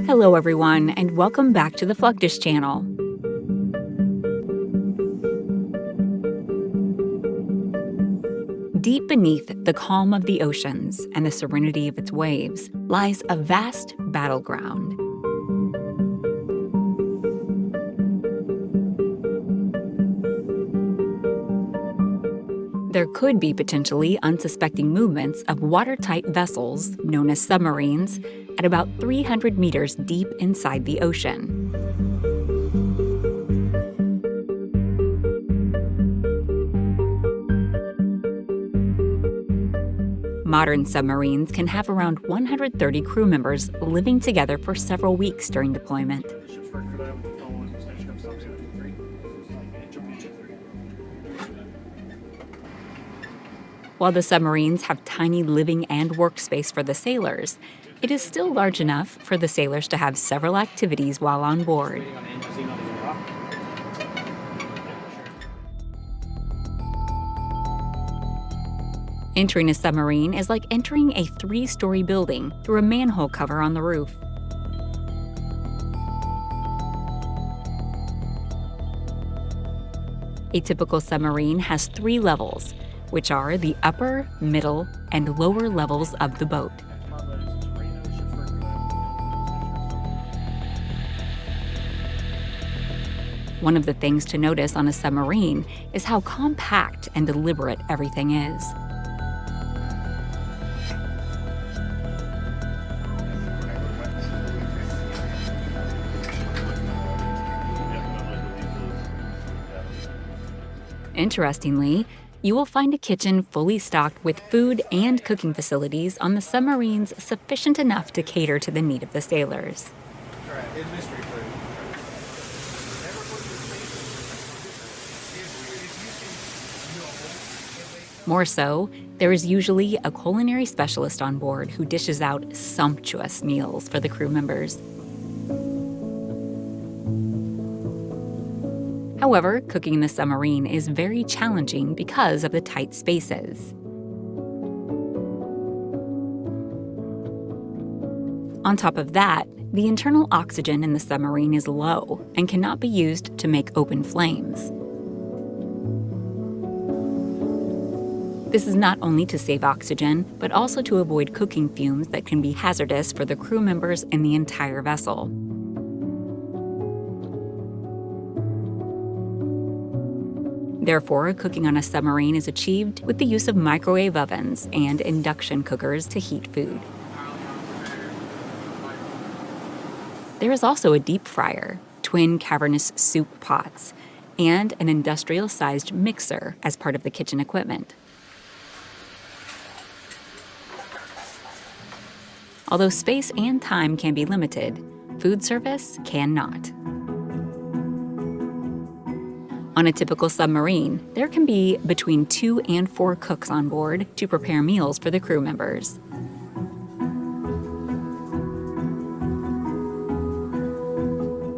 Hello everyone, and welcome back to the Fluctus channel. Deep beneath the calm of the oceans and the serenity of its waves lies a vast battleground. There could be potentially unsuspecting movements of watertight vessels, known as submarines, at about 300 meters deep inside the ocean. Modern submarines can have around 130 crew members living together for several weeks during deployment. While the submarines have tiny living and workspace for the sailors, it is still large enough for the sailors to have several activities while on board. Entering a submarine is like entering a 3-story building through a manhole cover on the roof. A typical submarine has 3 levels, which are the upper, middle, and lower levels of the boat. One of the things to notice on a submarine is how compact and deliberate everything is. Interestingly, you will find a kitchen fully stocked with food and cooking facilities on the submarines sufficient enough to cater to the need of the sailors. More so, there is usually a culinary specialist on board who dishes out sumptuous meals for the crew members. However, cooking in the submarine is very challenging because of the tight spaces. On top of that, the internal oxygen in the submarine is low and cannot be used to make open flames. This is not only to save oxygen, but also to avoid cooking fumes that can be hazardous for the crew members and the entire vessel. Therefore, cooking on a submarine is achieved with the use of microwave ovens and induction cookers to heat food. There is also a deep fryer, twin cavernous soup pots, and an industrial-sized mixer as part of the kitchen equipment. Although space and time can be limited, food service cannot. On a typical submarine, there can be between 2 and 4 cooks on board to prepare meals for the crew members.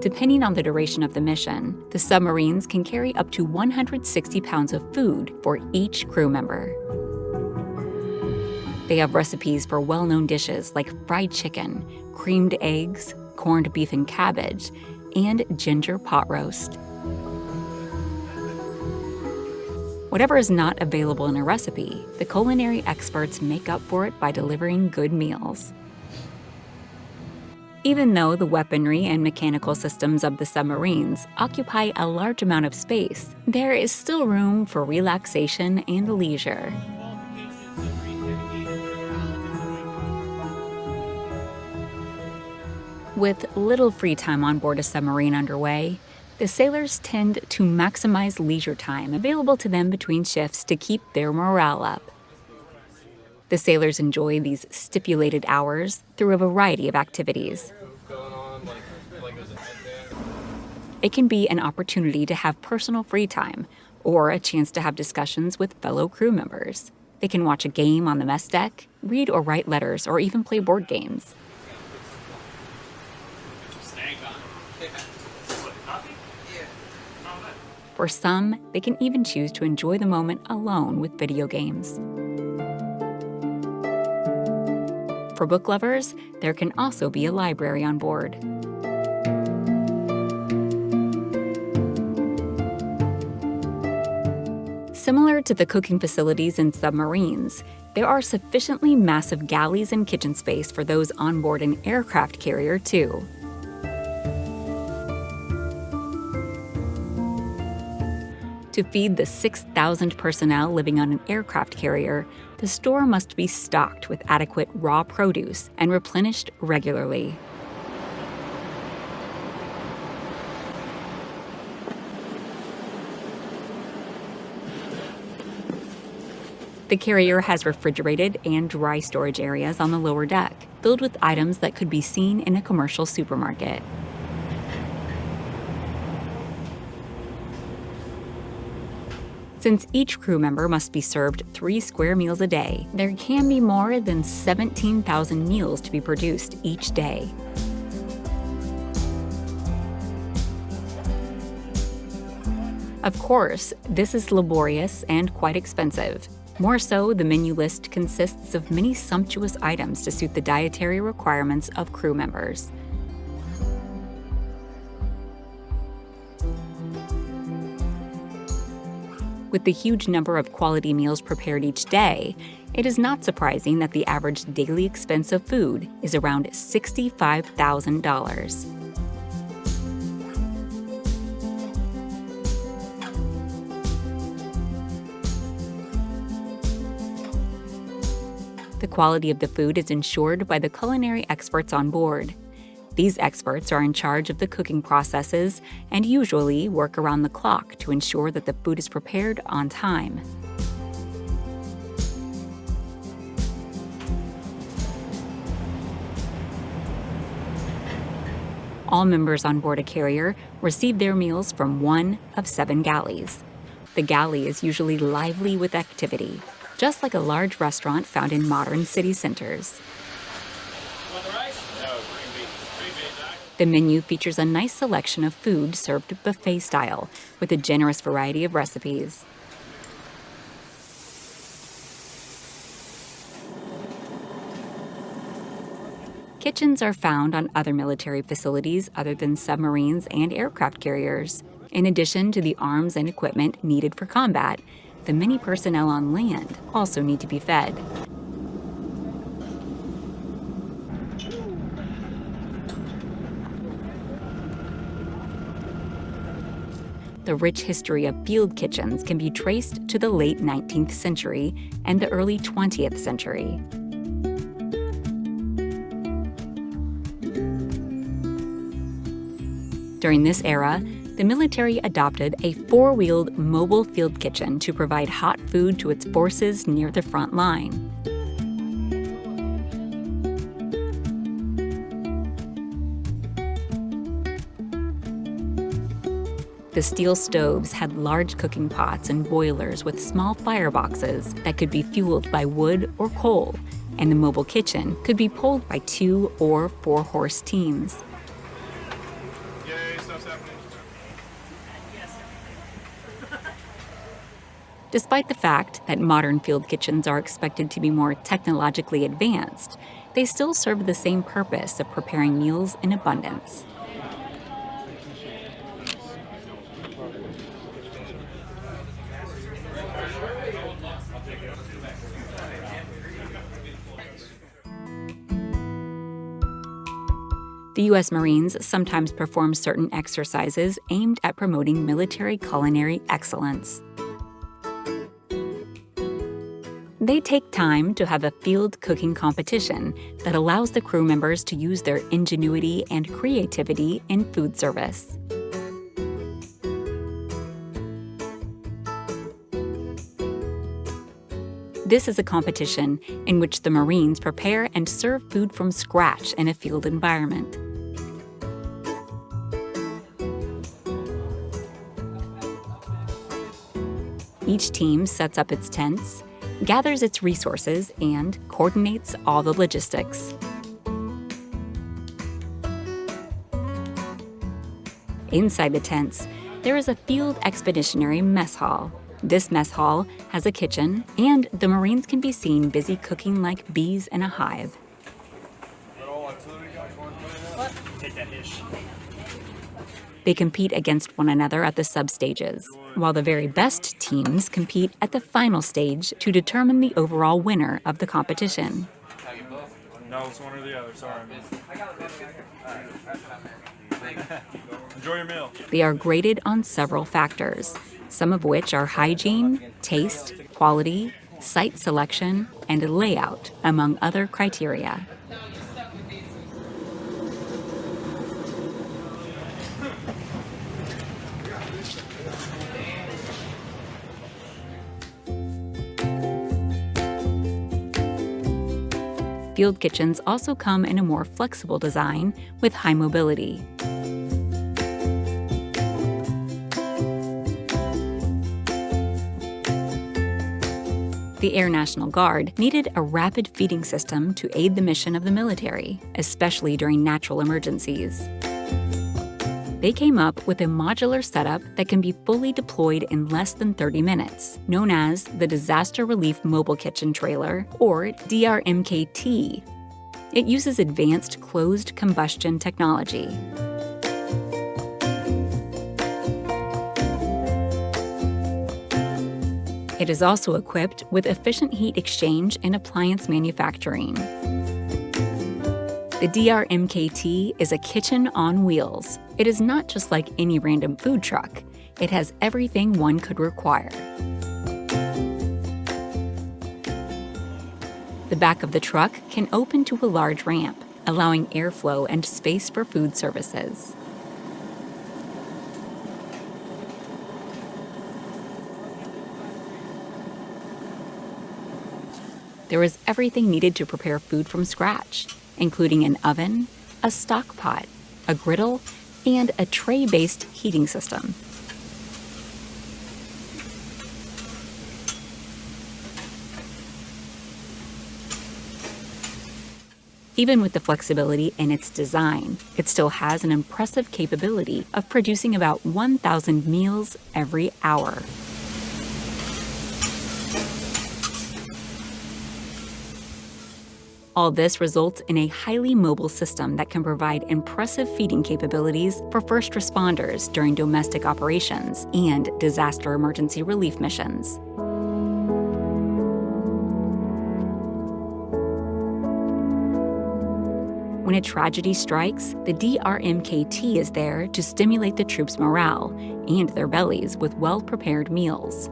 Depending on the duration of the mission, the submarines can carry up to 160 pounds of food for each crew member. They have recipes for well-known dishes like fried chicken, creamed eggs, corned beef and cabbage, and ginger pot roast. Whatever is not available in a recipe, the culinary experts make up for it by delivering good meals. Even though the weaponry and mechanical systems of the submarines occupy a large amount of space, there is still room for relaxation and leisure. With little free time on board a submarine underway, the sailors tend to maximize leisure time available to them between shifts to keep their morale up. The sailors enjoy these stipulated hours through a variety of activities. It can be an opportunity to have personal free time or a chance to have discussions with fellow crew members. They can watch a game on the mess deck, read or write letters, or even play board games. For some, they can even choose to enjoy the moment alone with video games. For book lovers, there can also be a library on board. Similar to the cooking facilities in submarines, there are sufficiently massive galleys and kitchen space for those on board an aircraft carrier, too. To feed the 6,000 personnel living on an aircraft carrier, the store must be stocked with adequate raw produce and replenished regularly. The carrier has refrigerated and dry storage areas on the lower deck, filled with items that could be seen in a commercial supermarket. Since each crew member must be served 3 square meals a day, there can be more than 17,000 meals to be produced each day. Of course, this is laborious and quite expensive. More so, the menu list consists of many sumptuous items to suit the dietary requirements of crew members. With the huge number of quality meals prepared each day, it is not surprising that the average daily expense of food is around $65,000. The quality of the food is ensured by the culinary experts on board. These experts are in charge of the cooking processes and usually work around the clock to ensure that the food is prepared on time. All members on board a carrier receive their meals from one of 7 galleys. The galley is usually lively with activity, just like a large restaurant found in modern city centers. The menu features a nice selection of food served buffet style, with a generous variety of recipes. Kitchens are found on other military facilities other than submarines and aircraft carriers. In addition to the arms and equipment needed for combat, the many personnel on land also need to be fed. The rich history of field kitchens can be traced to the late 19th century and the early 20th century. During this era, the military adopted a 4-wheeled mobile field kitchen to provide hot food to its forces near the front line. The steel stoves had large cooking pots and boilers with small fireboxes that could be fueled by wood or coal, and the mobile kitchen could be pulled by 2 or 4-horse teams. Despite the fact that modern field kitchens are expected to be more technologically advanced, they still serve the same purpose of preparing meals in abundance. The U.S. Marines sometimes perform certain exercises aimed at promoting military culinary excellence. They take time to have a field cooking competition that allows the crew members to use their ingenuity and creativity in food service. This is a competition in which the Marines prepare and serve food from scratch in a field environment. Each team sets up its tents, gathers its resources, and coordinates all the logistics. Inside the tents, there is a field expeditionary mess hall. This mess hall has a kitchen, and the Marines can be seen busy cooking like bees in a hive. They compete against one another at the substages, while the very best teams compete at the final stage to determine the overall winner of the competition. No, it's one or the other. Sorry. Enjoy your meal. They are graded on several factors, some of which are hygiene, taste, quality, site selection, and layout, among other criteria. Field kitchens also come in a more flexible design with high mobility. The Air National Guard needed a rapid feeding system to aid the mission of the military, especially during natural emergencies. They came up with a modular setup that can be fully deployed in less than 30 minutes, known as the Disaster Relief Mobile Kitchen Trailer, or DRMKT. It uses advanced closed combustion technology. It is also equipped with efficient heat exchange and appliance manufacturing. The DRMKT is a kitchen on wheels. It is not just like any random food truck. It has everything one could require. The back of the truck can open to a large ramp, allowing airflow and space for food services. There is everything needed to prepare food from scratch, including an oven, a stock pot, a griddle, and a tray-based heating system. Even with the flexibility in its design, it still has an impressive capability of producing about 1,000 meals every hour. All this results in a highly mobile system that can provide impressive feeding capabilities for first responders during domestic operations and disaster emergency relief missions. When a tragedy strikes, the DRMKT is there to stimulate the troops' morale and their bellies with well-prepared meals.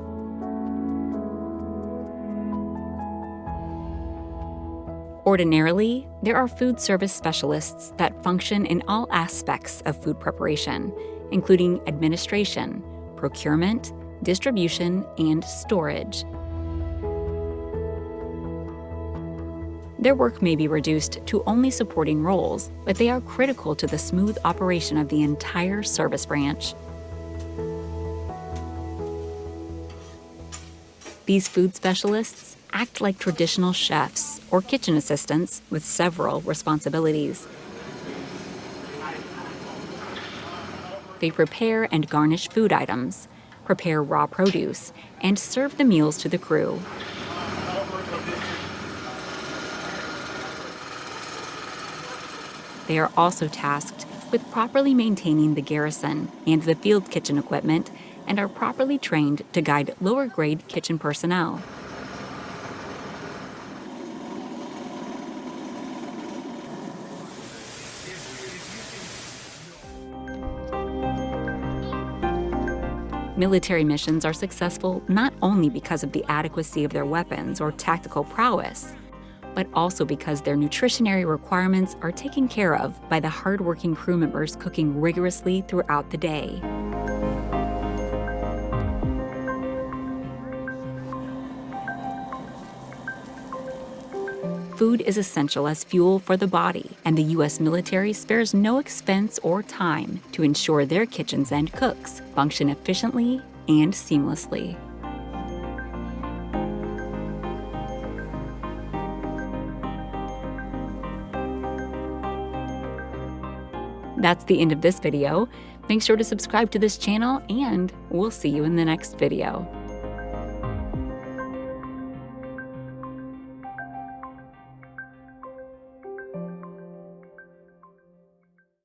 Ordinarily, there are food service specialists that function in all aspects of food preparation, including administration, procurement, distribution, and storage. Their work may be reduced to only supporting roles, but they are critical to the smooth operation of the entire service branch. These food specialists act like traditional chefs or kitchen assistants with several responsibilities. They prepare and garnish food items, prepare raw produce, and serve the meals to the crew. They are also tasked with properly maintaining the garrison and the field kitchen equipment and are properly trained to guide lower-grade kitchen personnel. Military missions are successful not only because of the adequacy of their weapons or tactical prowess, but also because their nutritionary requirements are taken care of by the hardworking crew members cooking rigorously throughout the day. Food is essential as fuel for the body, and the U.S. military spares no expense or time to ensure their kitchens and cooks function efficiently and seamlessly. That's the end of this video. Make sure to subscribe to this channel, and we'll see you in the next video.